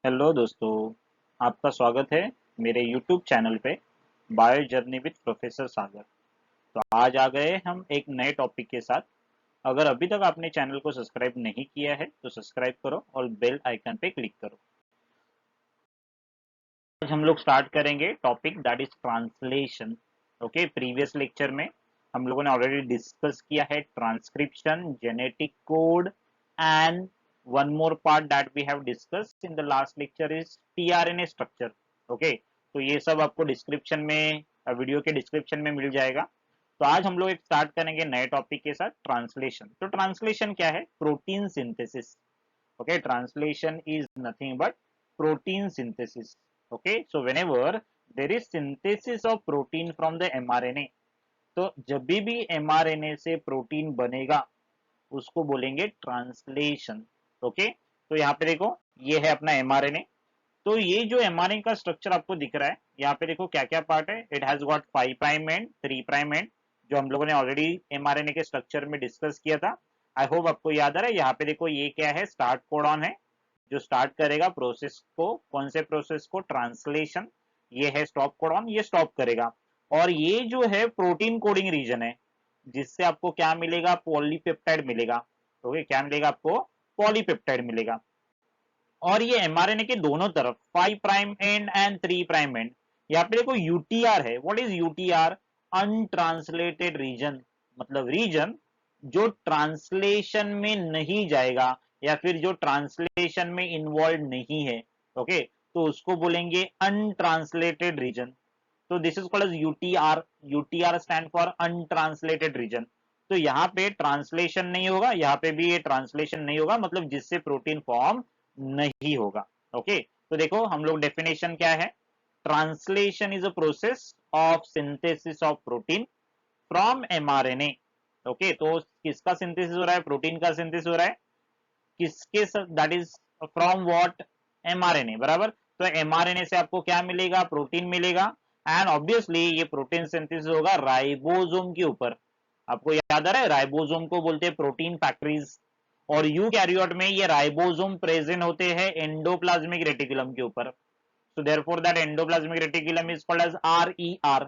Hello दोस्तों, आपका स्वागत है मेरे YouTube चैनल पे बायो जर्नी विद प्रोफेसर सागर। तो आज आ गए हम एक नए टॉपिक के साथ। अगर अभी तक आपने चैनल को सब्सक्राइब नहीं किया है तो सब्सक्राइब करो और बेल आइकन पे क्लिक करो। आज हम लोग स्टार्ट करेंगे topic that is translation. Okay, previous lecture में हम लोगों ने ऑलरेडी डिस्कस किया है transcription, genetic code and one more part that we have discussed in the last lecture is tRNA structure. Okay, तो ये सब आपको डिस्क्रिप्शन में, वीडियो के डिस्क्रिप्शन में मिल जाएगा। तो आज हम लोग एक स्टार्ट करेंगे नए टॉपिक के साथ, ट्रांसलेशन। तो ट्रांसलेशन क्या है? Protein synthesis. Okay, translation is nothing but protein synthesis. Okay, so whenever there is synthesis of protein from the mRNA, तो जब भी mRNA से प्रोटीन बनेगा उसको बोलेंगे ट्रांसलेशन। ओके, तो यहाँ पे देखो, ये है अपना mRNA। तो ये जो mRNA का स्ट्रक्चर आपको दिख रहा है, यहाँ पे देखो क्या क्या पार्ट है। It has got 5 prime and 3 prime and, जो हम लोगों ने ऑलरेडी mRNA के स्ट्रक्चर में डिस्कस किया था। आई होप आपको याद आ रहा है। यहाँ पे देखो ये क्या है, स्टार्ट कोडॉन है जो स्टार्ट करेगा प्रोसेस को। कौन से प्रोसेस को? ट्रांसलेशन। ये है स्टॉप कोडॉन, ये स्टॉप करेगा। और ये जो है प्रोटीन कोडिंग रीजन है, जिससे आपको क्या मिलेगा? पॉलीपेप्टाइड मिलेगा। ओके, क्या मिलेगा आपको? पॉलीपेप्टाइड मिलेगा। और ये एमआरएनए के दोनों तरफ 5 prime and and 3 prime and, यहाँ पे देखो यूटीआर है। What is UTR? Untranslated region, मतलब रीजन जो ट्रांसलेशन में नहीं जाएगा या फिर जो ट्रांसलेशन में इन्वॉल्व नहीं है। ओके, तो उसको बोलेंगे अनट्रांसलेटेड रीजन। तो this is called as UTR. UTR stand for untranslated region. तो यहाँ पे ट्रांसलेशन नहीं होगा, यहाँ पे भी ये ट्रांसलेशन नहीं होगा, मतलब जिससे प्रोटीन फॉर्म नहीं होगा। ओके, तो देखो हम लोग डेफिनेशन क्या है। Translation is a process of synthesis of protein from mRNA. Okay, तो किसका सिंथेसिस हो रहा है? प्रोटीन का सिंथेसिस हो रहा है। किसके? That is from what? MRNA, बराबर। तो एमआरएनए से आपको क्या मिलेगा? प्रोटीन मिलेगा। एंड ऑब्वियसली ये प्रोटीन सिंथेसिस होगा राइबोसोम के ऊपर। आपको याद आ रहा है, राइबोसोम को बोलते हैं प्रोटीन फैक्ट्रीज। और यूकैरियोट में ये राइबोसोम प्रेजेंट होते हैं एंडोप्लाज्मिक रेटिकुलम के ऊपर। So therefore that endoplasmic reticulum is called as RER,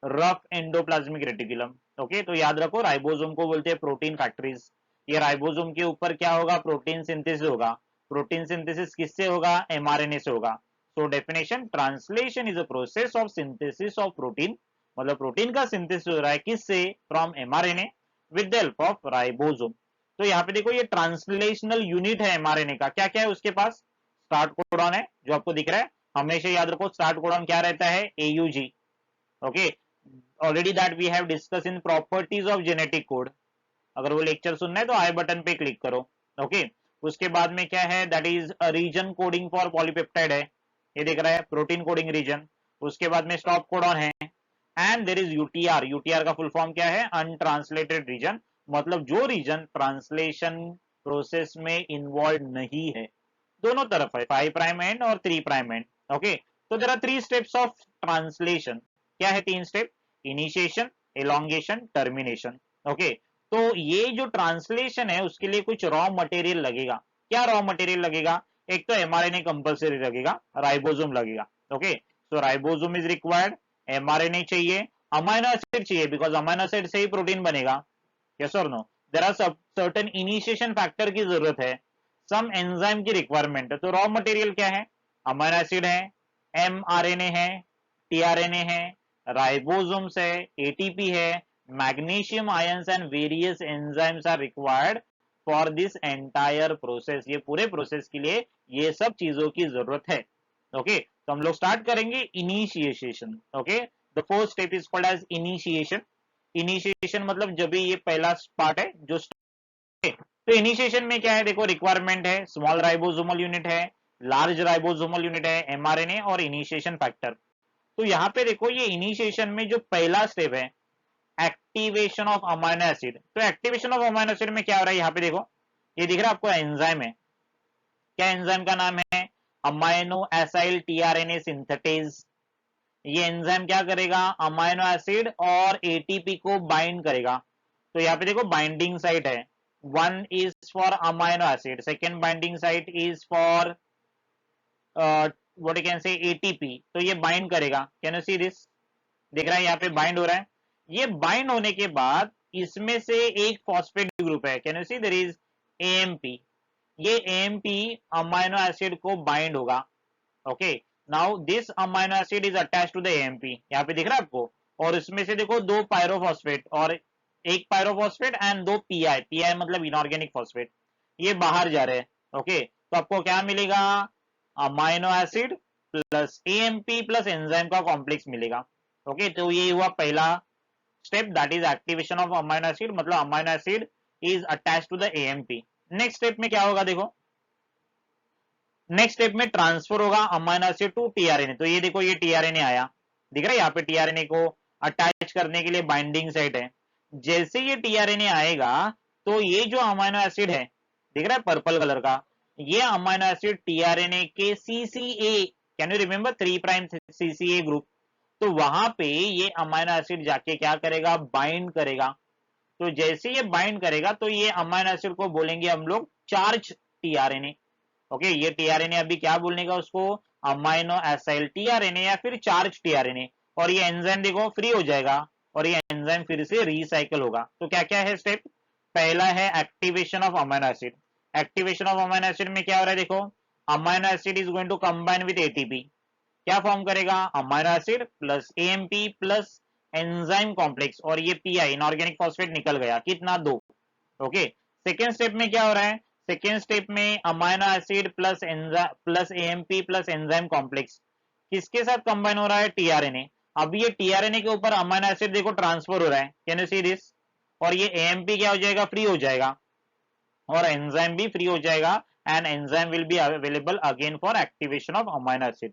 rough endoplasmic reticulum. Okay, तो याद रखो राइबोसोम को बोलते हैं प्रोटीन फैक्ट्रीज। ये राइबोसोम के ऊपर क्या होगा? प्रोटीन सिंथेसिस होगा। प्रोटीन सिंथेसिस किससे होगा? एमआरएनए से होगा। So definition, translation is a process of synthesis of protein, मतलब प्रोटीन का सिंथेसिस हो रहा है किससे? From mRNA with the help of ribosome. तो यहाँ पे देखो ये ट्रांसलेशनल यूनिट है एमआरएनए का। क्या क्या है उसके पास? स्टार्ट कोडॉन है जो आपको दिख रहा है। हमेशा याद रखो स्टार्ट कोडॉन क्या रहता है? AUG. Okay, already that we have discuss in properties of genetic code. अगर वो लेक्चर सुनना है तो आई बटन पे क्लिक करो। ओके, उसके बाद में क्या है? That is region coding for polypeptide है, ये देख रहा है, प्रोटीन कोडिंग रीजन। उसके बाद में स्टॉप कोडॉन है। And there is UTR. UTR का फुल फॉर्म क्या है? अनट्रांसलेटेड रीजन, मतलब जो रीजन ट्रांसलेशन प्रोसेस में इन्वॉल्व नहीं है। दोनों तरफ है, 5 प्राइम एंड और 3 प्राइम एंड। ओके, तो there are 3 steps of translation. क्या है 3 step? Initiation, elongation, termination. Okay, तो ये जो ट्रांसलेशन है उसके लिए कुछ रॉ मटेरियल लगेगा। क्या रॉ मटेरियल लगेगा? एक तो एमआरएनए कंपलसरी लगेगा, राइबोसोम लगेगा। Okay, so ribosome is required, mRNA चाहिए, अमाइनो एसिड चाहिए, बिकॉज अमाइनो एसिड से ही प्रोटीन बनेगा। यस और no? There are certain initiation factor की जरूरत है, सम एंजाइम की रिक्वायरमेंट है। तो रॉ मटेरियल क्या है? अमाइनो एसिड है, एमआरएनए है, टीआरएनए है, राइबोसोम्स है, एटीपी है, magnesium ions and various enzymes are required for this entire process. ये पूरे प्रोसेस के लिए ये सब चीजों की जरूरत है। ओके, तो हम लोग स्टार्ट करेंगे initiation. Okay, the first step is called as initiation. Initiation मतलब जब भी ये पहला पार्ट है जो, तो इनिशिएशन में क्या है? देखो रिक्वायरमेंट है, स्मॉल राइबोसोमल यूनिट है, लार्ज राइबोसोमल यूनिट है, एमआरएनए और इनिशिएशन फैक्टर। तो यहाँ पे देखो ये इनिशिएशन में जो पहला स्टेप है, एक्टिवेशन ऑफ अमाइनो एसिड। तो एक्टिवेशन ऑफ अमाइनो एसिड में क्या हो रहा है? यहाँ पे देखो, ये दिख रहा है आपको एंजाइम है। क्या एंजाइम का नाम है? Amino acyl tRNA synthetase. ये एंजाइम क्या करेगा? अमाइनो एसिड और एटीपी को बाइंड करेगा। तो यहाँ पे देखो बाइंडिंग साइट है, one is for amino acid, second binding site is for what you can say ATP, तो ये बाइंड करेगा। कैन यू सी दिस, दिख रहा है यहाँ पे बाइंड हो रहा है। ये बाइंड होने के बाद इसमें से एक फॉस्फेट ग्रुप है, can you see there is AMP. ये एएमपी अमाइनो एसिड को बाइंड होगा। Okay, now this amino acid is attach to the AMP, यहाँ पे दिख रहा है आपको। और इसमें से देखो दो पायरोफॉस्फेट और एक पायरोफॉस्फेट एंड दो पीआई, पीआई मतलब इनऑर्गेनिक फॉस्फेट, ये बाहर जा रहे हैं। ओके, तो आपको क्या मिलेगा, amino acid plus AMP plus enzyme का कॉम्प्लेक्स मिलेगा। ओके, तो ये हुआ पहला step, that is activation of amino acid, मतलब amino acid is attach to the AMP. Next step में क्या होगा देखो, नेक्स्ट स्टेप में ट्रांसफर होगा अमाइनो एसिड टू टीआरएनए। तो ये देखो ये टीआरएनए आया, दिख रहा है यहाँ पे टीआरएनए को अटैच करने के लिए बाइंडिंग साइट है। जैसे ये टीआरएनए आएगा तो ये जो अमाइनो एसिड है, दिख रहा है पर्पल कलर का, ये अमाइनो एसिड टीआरएनए के CCA, can you remember 3 prime CCA group, तो वहां पे ये अमाइनो एसिड जाके क्या करेगा, बाइंड करेगा। तो जैसे ये बाइंड करेगा तो ये अमाइनो एसिड को बोलेंगे हम लोग चार्ज टीआरएनए। ओके, ये टीआरएनए अभी क्या बोलने का उसको, अमाइनो एसाइल टीआरएनए या फिर चार्ज टीआरएनए। और ये एंजाइम देखो फ्री हो जाएगा और ये एंजाइम फिर से रिसाइकल होगा। तो क्या क्या है स्टेप, पहला है activation of amino acid. Activation of amino acid में क्या हो रहा है देखो, amino acid is going to combine with ATP, क्या फॉर्म करेगा, amino acid plus AMP plus enzyme complex, और ये पीआई इनऑर्गेनिक फॉस्फेट निकल गया, कितना, दो। ओके, सेकेंड स्टेप में क्या हो रहा है, सेकेंड स्टेप में amino acid plus AMP plus enzyme complex किसके साथ कंबाइन हो रहा है, टीआरएनए। अब ये टीआरएनए के ऊपर अमाइनो एसिड देखो ट्रांसफर हो रहा है, कैन यू सी दिस, और ये एएमपी क्या हो जाएगा, फ्री हो जाएगा, और एंजाइम भी फ्री हो जाएगा, and enzyme will be available again for activation of amino acid.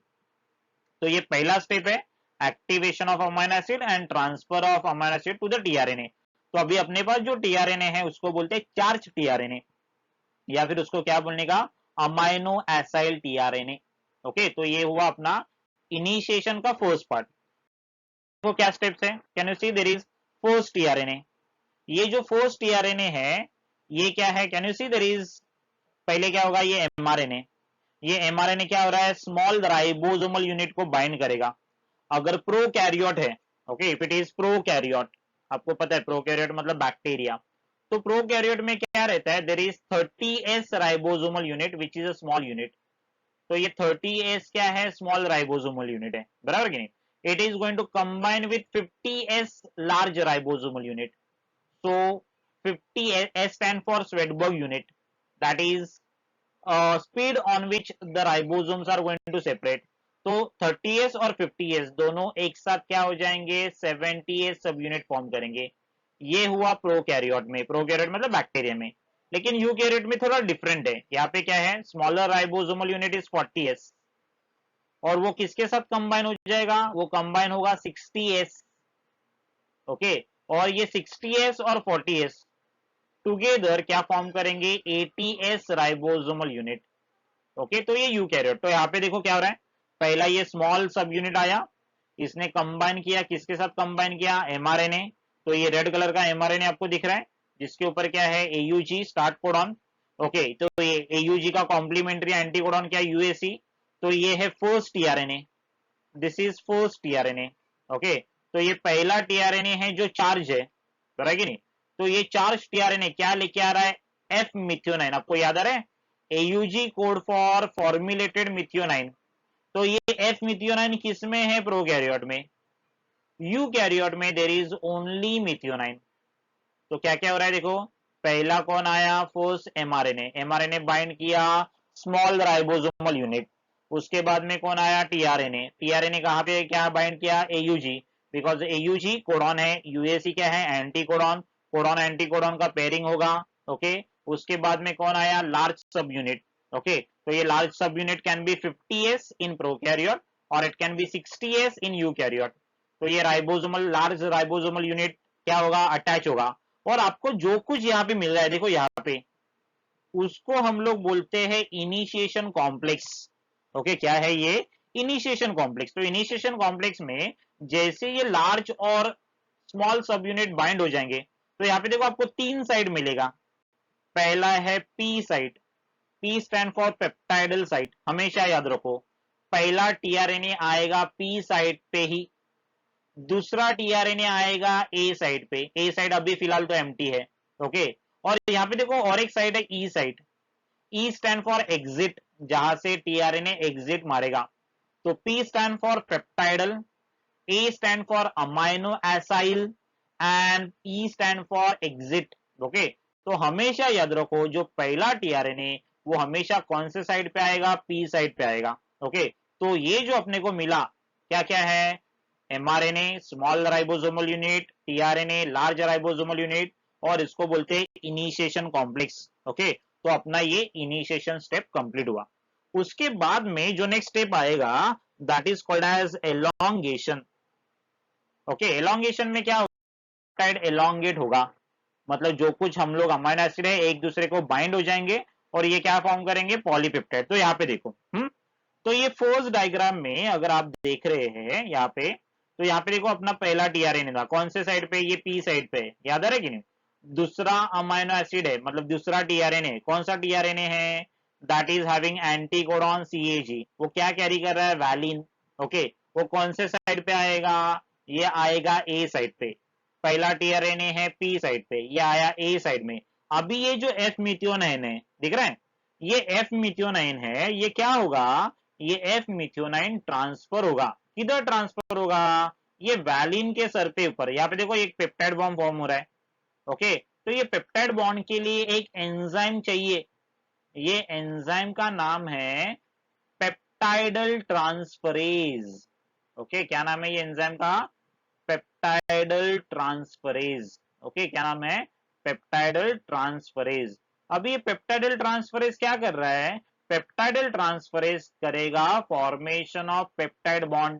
तो ये पहला स्टेप है, activation of amino acid and transfer of amino acid to the tRNA. तो अभी अपने पास जो टीआरएनए है उसको बोलते हैं चार्ज टीआरएनए, या फिर उसको क्या बोलने का, अमाइनो एसाइल टीआरएनए। ओके, तो ये हुआ अपना इनिशिएशन का फर्स्ट पार्ट। तो क्या स्टेप्स है, can you see there is first tRNA. ये जो फर्स्ट टीआरएनए है ये क्या है, can you see there is, पहले क्या होगा, ये एमआरएनए, ये एमआरएनए क्या हो रहा है, स्मॉल राइबोसोमल यूनिट को बाइंड करेगा। अगर प्रोकैरियोट है, okay, if it is prokaryote, आपको पता है प्रोकैरियोट मतलब बैक्टीरिया, तो प्रोकैरियोट में क्या रहता है, there is 30s ribosomal unit which is a small unit. तो ये 30s क्या है, स्मॉल राइबोसोमल यूनिट है, बराबर कि नहीं। It is going to combine with 50s large ribosomal unit. so 50 S stand for Swedberg unit, that is speed on which the ribosomes are going to separate। तो 30s और 50s दोनों एक साथ क्या हो जाएंगे, 70s सब यूनिट फॉर्म करेंगे। ये हुआ प्रोकैरियोट में, प्रोकैरियोट मतलब बैक्टीरिया में। लेकिन यूकैरियोट में थोड़ा डिफरेंट है, यहाँ पे क्या है, smaller ribosomal unit is 40s, और वो किसके साथ कंबाइन हो जाएगा, वो कंबाइन होगा 60s। ओके, और ये 60s और 40s टुगेदर क्या फॉर्म करेंगे, 80s राइबोसोमल यूनिट। ओके, तो ये यूकैरियोट। तो यहाँ पे देखो क्या हो रहा है, पहला ये स्मॉल सब यूनिट आया, इसने कंबाइन किया, किसके साथ कंबाइन किया, एमआरएनए। तो ये रेड कलर का एमआरएनए आपको दिख रहा है, जिसके ऊपर क्या है, एयूजी स्टार्ट कोडॉन। ओके, तो ये एयूजी का कॉम्प्लीमेंट्री एंटी कोडॉन क्या, यूएसी। तो ये है first tRNA, this is first tRNA. Okay, तो ये पहला टीआरएनए है जो चार्ज है, बराबर कि नहीं। तो ये चार्ज टीआरएनए क्या लेके आ रहा है, एफ मिथ्योनाइन, आपको याद आ रहा है, AUG code for formulated methionine. तो ये एफ मिथ्योनाइन किसमें है, प्रोकैरियोट में। यूकैरियोट में देयर इज ओनली मिथ्योनाइन। तो क्या क्या हो रहा है देखो, पहला कौन आया, फर्स्ट एमआरएनए, एमआरएनए बाइंड किया स्मॉल राइबोसोमल यूनिट। उसके बाद में कौन आया, टीआरएनए, टीआरएनए कहां पे क्या बाइंड किया, एयूजी, बिकॉज एयूजी कोडॉन है, यूएसी क्या है, anti codon, codon anti codon का पेयरिंग होगा। ओके, उसके बाद में कौन आया, लार्ज सब यूनिट। ओके, तो ये large sub unit can be 50s in prokaryote और it can be 60s in eukaryote. तो ये राइबोसोमल, लार्ज राइबोसोमल यूनिट क्या होगा, अटैच होगा। और आपको जो कुछ यहाँ पे मिल रहा है देखो यहाँ पे, उसको हम लोग बोलते हैं इनिशिएशन कॉम्प्लेक्स। ओके, क्या है ये, इनिशिएशन कॉम्प्लेक्स। तो इनिशिएशन कॉम्प्लेक्स में जैसे ये लार्ज और स्मॉल सब यूनिट बाइंड हो जाएंगे, तो यहाँ पे देखो आपको 3 साइड मिलेगा। पहला है P site, P stand for peptidyl site, हमेशा याद रखो। पहला टीआरएनए आएगा पी साइड पे ही, दूसरा टीआरएनए आएगा ए साइड पे। ए साइड अभी फिलहाल तो एम्प्टी है, ओके। और यहाँ पे देखो और एक साइड है E side. E stand for exit, जहां से टीआरएनए एग्जिट मारेगा। तो P stand for peptidyl, A stand for amino acyl and E stand for exit, okay. तो हमेशा याद रखो जो पहला टीआरएनए वो हमेशा कौन से साइड पे आएगा, पी साइड पे आएगा, ओके। तो ये जो अपने को मिला क्या क्या है, mRNA small ribosomal unit, tRNA large ribosomal unit, और इसको बोलते हैं इनिशिएशन कॉम्प्लेक्स, ओके। तो अपना ये इनिशिएशन स्टेप कंप्लीट हुआ। उसके बाद में जो नेक्स्ट स्टेप आएगा that is called as elongation, okay. Elongation में क्या होगा, एलोंगेट होगा, मतलब जो कुछ हम लोग अमाइनो एसिड है एक दूसरे को बाइंड हो जाएंगे और ये क्या फॉर्म करेंगे, पॉलीपेप्टाइड। तो यहाँ पे देखो तो ये फोर्स डायग्राम में अगर आप देख रहे हैं यहाँ पे, तो यहाँ पे देखो अपना पहला टीआरएनए था कौन से साइड पे, ये पी साइड पे, याद आ रहा है कि नहीं। दूसरा अमाइनो एसिड है, मतलब दूसरा टीआरएनए, कौन सा टीआरएनए है, that is having anticodon CAG, वो क्या कैरी कर रहा है, वैलिन, ओके। वो कौन से साइड पे आएगा, ये आएगा ए साइड पे। पहला टीआरएनए है पी साइड पे, ये आया ए साइड में। अभी ये जो एफ मिथियोनाइन है, दिख रहा है, ये एफ मिथियोनाइन है, ये क्या होगा, ये एफ मिथियोनाइन ट्रांसफर होगा, किधर ट्रांसफर होगा, ये वैलिन के सर पे ऊपर। यहाँ पे देखो एक पेप्टाइड बॉन्ड फॉर्म हो रहा है, ओके। तो ये पेप्टाइड बॉन्ड के लिए एक एंजाइम चाहिए, ये एंजाइम का नाम है पेप्टाइडल ट्रांसफरेज, ओके। क्या नाम है ये एंजाइम का, पेप्टाइडल ट्रांसफरेज, ओके। क्या नाम है, पेप्टाइडल ट्रांसफरेज। अब ये पेप्टाइडल ट्रांसफरेज क्या कर रहा है, पेप्टाइडल ट्रांसफरेज करेगा फॉर्मेशन ऑफ पेप्टाइड बॉन्ड,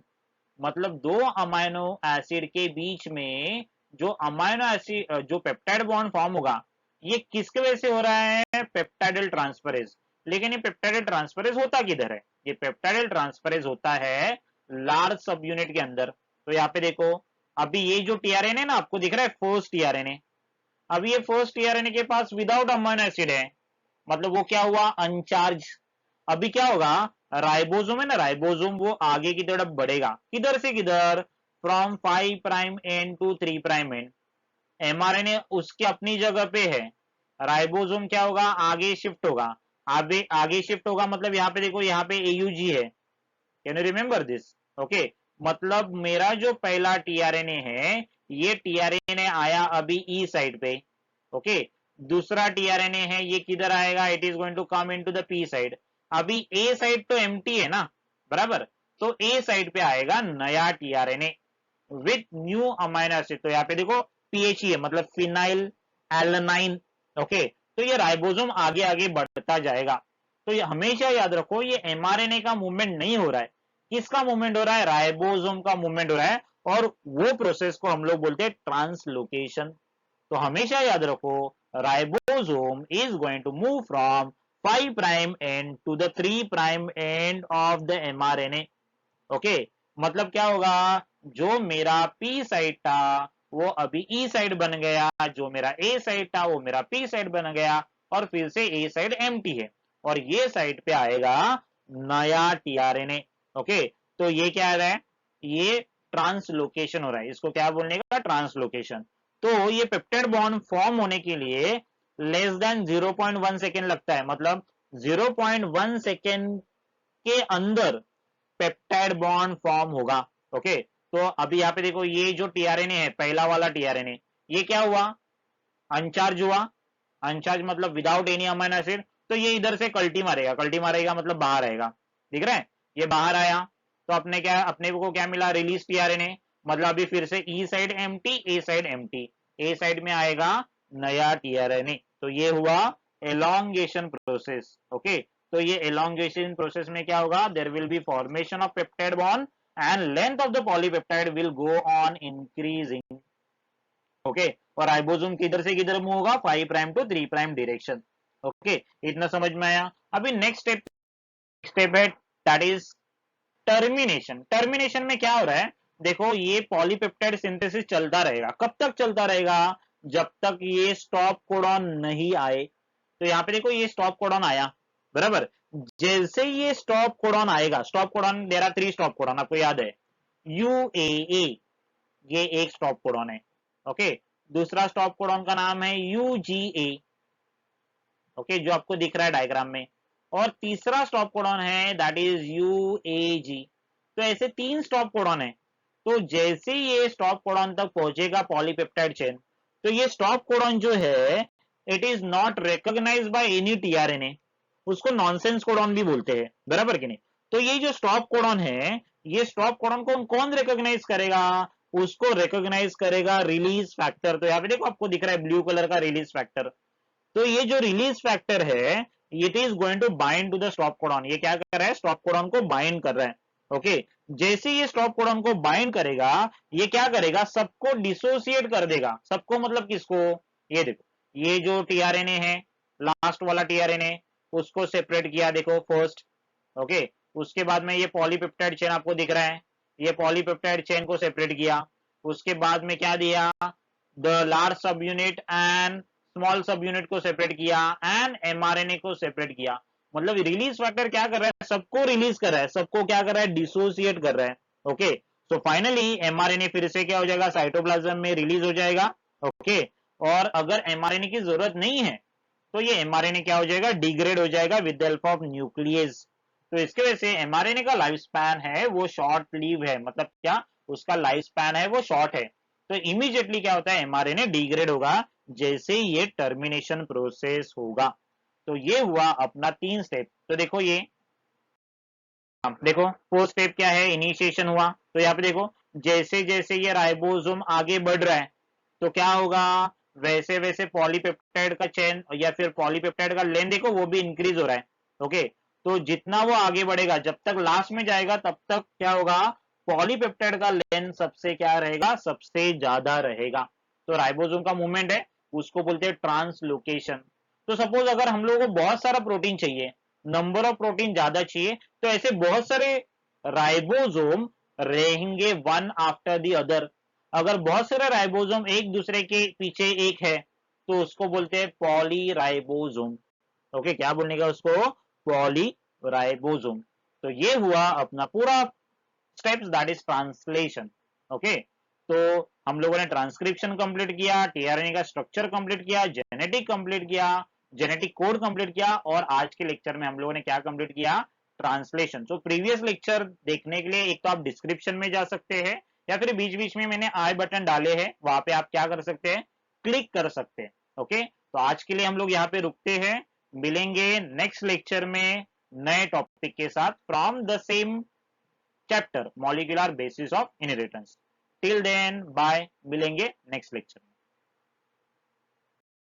मतलब दो अमाइनो एसिड के बीच में जो अमाइनो एसिड जो पेप्टाइड बॉन्ड फॉर्म होगा, ये किसके वजह से हो रहा है, पेप्टाइडल ट्रांसफरेज। लेकिन ये पेप्टाइडल ट्रांसफरेज होता किधर है, ये पेप्टाइडल ट्रांसफरेज होता है लार्ज सब यूनिट के अंदर। तो यहाँ पे देखो अभी ये जो टीआरएनए ना आपको दिख रहा है फर्स्ट टीआरएनए, अभी ये फर्स्ट टीआरएनए के पास विदाउट अमाइनो एसिड है, मतलब वो क्या हुआ, अनचार्ज। अभी क्या होगा, राइबोसोम है ना, राइबोसोम वो आगे की तरफ बढ़ेगा, किधर से किधर, from 5 prime end to 3 prime end. MRNA उसकी अपनी जगह पे है, राइबोसोम क्या होगा, आगे शिफ्ट होगा। आगे आगे शिफ्ट होगा मतलब यहाँ पे देखो, यहाँ पे एयूजी है, can you remember this, okay. मतलब मेरा जो पहला टीआरएनए है, ये टीआरएनए आया अभी ई साइड पे, ओके। दूसरा टीआरएनए है, ये किधर आएगा, it is going to come into the P side. अभी ए साइड तो एम्प्टी है ना, बराबर। तो ए साइड पे आएगा नया tRNA with new amino acid. तो यहाँ पे देखो पीएचई है, मतलब फिनाइल एलानाइन, ओके। तो ये राइबोसोम आगे आगे बढ़ता जाएगा। तो ये हमेशा याद रखो, ये एमआरएनए का मूवमेंट नहीं हो रहा है, किसका मूवमेंट हो रहा है, राइबोसोम का मूवमेंट हो रहा है। और वो प्रोसेस को हम लोग बोलते हैं ट्रांसलोकेशन। तो हमेशा याद रखो, ribosome is going to move from 5 prime end to the 3 prime end of the mRNA, okay. मतलब क्या होगा, जो मेरा पी साइड था वो अभी ई साइड बन गया, जो मेरा ए साइड था वो मेरा पी साइड बन गया, और फिर से ए साइड एम्प्टी है, और ये साइड पे आएगा नया टीआरएनए, ओके। तो ये क्या आ रहा है, ये ट्रांसलोकेशन हो रहा है, इसको क्या बोलने का, ट्रांसलोकेशन। तो ये पेप्टाइड बॉन्ड फॉर्म होने के लिए लेस देन 0.1 सेकेंड लगता है, मतलब 0.1 सेकेंड के अंदर पेप्टाइड बॉन्ड फॉर्म होगा, ओके। तो अभी यहाँ पे देखो, ये जो टीआरएनए है पहला वाला टीआरएनए, ये क्या हुआ, अनचार्ज हुआ। अनचार्ज मतलब विदाउट एनी अमाइनो एसिड। तो ये इधर से कल्टी मारेगा, कल्टी मारेगा मतलब बाहर आएगा, दिख रहा है, ये बाहर आया। तो अपने को क्या मिला, रिलीज टीआरएनए। मतलब अभी फिर से ई साइड एम्प्टी, ए साइड एम्प्टी, ए साइड में आएगा नया टीआरएनए। तो ये हुआ एलोंगेशन प्रोसेस, ओके। तो ये एलोंगेशन प्रोसेस में क्या होगा, there will be formation of peptide bond and length of the polypeptide will go on increasing, okay. और राइबोसोम किधर से किधर मूव होगा, 5 prime to 3 prime direction, okay. इतना समझ में आया। अभी नेक्स्ट स्टेप है दैट इज टर्मिनेशन। टर्मिनेशन में क्या हो रहा है, देखो ये पॉलीपेप्टाइड सिंथेसिस चलता रहेगा, कब तक चलता रहेगा, जब तक ये स्टॉप कोडॉन नहीं आए। तो यहाँ पे देखो ये स्टॉप कोडॉन आया, बराबर। जैसे ये स्टॉप कोडॉन आएगा, stop codon there are 3 stop codon, आपको याद है, यूएए, ये एक स्टॉप कोडॉन है, ओके। दूसरा स्टॉप कोडॉन का नाम है यूजीए, ओके, जो आपको दिख रहा है डायग्राम में। और तीसरा स्टॉप कोडॉन है दैट इज यूएजी। तो ऐसे 3 स्टॉप कोडॉन है। तो जैसे ये स्टॉप कोडॉन तक पहुंचेगा पॉलीपेप्टाइड चेन, तो ये स्टॉप कोडॉन जो है it is not recognised by any tRNA, उसको नॉनसेंस कोडॉन भी बोलते हैं, बराबर कि नहीं। तो ये जो स्टॉप कोडॉन है, ये स्टॉप कोडॉन को कौन रिकॉग्नाइज करेगा, उसको रिकॉग्नाइज करेगा रिलीज फैक्टर। तो यहाँ पे देखो आपको दिख रहा है ब्लू कलर का रिलीज फैक्टर। तो ये जो रिलीज फैक्टर है it is going to bind to the stop codon. ये क्या कर रहा है, स्टॉप कोडॉन को बाइंड कर रहा है, ओके। जैसे ये स्टॉप कोडॉन को बाइंड करेगा, ये क्या करेगा, सबको डिसोसिएट कर देगा। सबको मतलब किसको, ये देखो, ये जो टीआरएनए है, लास्ट वाला टीआरएनए, उसको सेपरेट किया देखो फर्स्ट, ओके। उसके बाद में ये पॉलीपेप्टाइड चेन आपको दिख रहा है, ये पॉलीपेप्टाइड चेन को सेपरेट किया। उसके बाद में क्या दिया, the large sub unit and small सब यूनिट को सेपरेट किया एंड एमआरएनए को सेपरेट किया। मतलब रिलीज फैक्टर क्या कर रहा है, सबको रिलीज कर रहा है, सबको क्या कर रहा है, डिसोसिएट कर रहा है, ओके। सो फाइनली एमआरएनए फिर से क्या हो जाएगा, साइटोप्लाज्म में रिलीज हो जाएगा, ओके। और अगर एमआरएनए की जरूरत नहीं है तो ये एमआरएनए क्या हो जाएगा, डिग्रेड हो जाएगा with the help of nucleus. तो इसके वजह से एमआरएनए का लाइफ स्पैन है वो शॉर्ट लिव है, मतलब क्या, उसका लाइफ स्पैन है वो शॉर्ट है। तो इमीडिएटली क्या होता है, एमआरएनए डिग्रेड होगा जैसे ये टर्मिनेशन प्रोसेस होगा। तो ये हुआ अपना 3 स्टेप। तो देखो ये, देखो फोर्थ स्टेप क्या है, इनिशिएशन हुआ। तो यहाँ पे देखो, जैसे जैसे ये राइबोसोम आगे बढ़ रहा है तो क्या होगा, वैसे वैसे पॉलीपेप्टाइड का चेन या फिर पॉलीपेप्टाइड का लेंथ देखो वो भी इंक्रीज हो रहा है, ओके। तो जितना वो आगे बढ़ेगा, जब तक लास्ट में जाएगा तब तक क्या होगा, पॉलीपेप्टाइड का लेंथ सबसे क्या रहेगा, सबसे ज्यादा रहेगा। तो राइबोसोम का मूवमेंट है उसको बोलते हैं ट्रांसलोकेशन। तो सपोज अगर हम लोगों को बहुत सारा प्रोटीन चाहिए, नंबर ऑफ प्रोटीन ज्यादा चाहिए, तो ऐसे बहुत सारे राइबोसोम रहेंगे वन आफ्टर द अदर। अगर बहुत सारे राइबोसोम एक दूसरे के पीछे एक है तो उसको बोलते हैं पॉलीराइबोसोम, ओके। क्या बोलने का उसको, पॉलीराइबोसोम। तो ये हुआ अपना पूरा steps that is translation, okay. तो हम लोगों ने ट्रांसक्रिप्शन कंप्लीट किया, टीआरएनए का स्ट्रक्चर कंप्लीट किया, जेनेटिक कंप्लीट किया, जेनेटिक कोड कंप्लीट किया, और आज के लेक्चर में हम लोगों ने क्या कंप्लीट किया, ट्रांसलेशन। तो प्रीवियस लेक्चर देखने के लिए एक तो आप डिस्क्रिप्शन में जा सकते हैं या फिर बीच बीच में मैंने आई बटन डाले हैं, वहां पे आप क्या कर सकते हैं, क्लिक कर सकते हैं, ओके। तो आज के लिए हम लोग यहाँ पे रुकते हैं, मिलेंगे नेक्स्ट लेक्चर में नए टॉपिक के साथ from the same chapter, molecular basis of inheritance. Till then bye, मिलेंगे नेक्स्ट लेक्चर।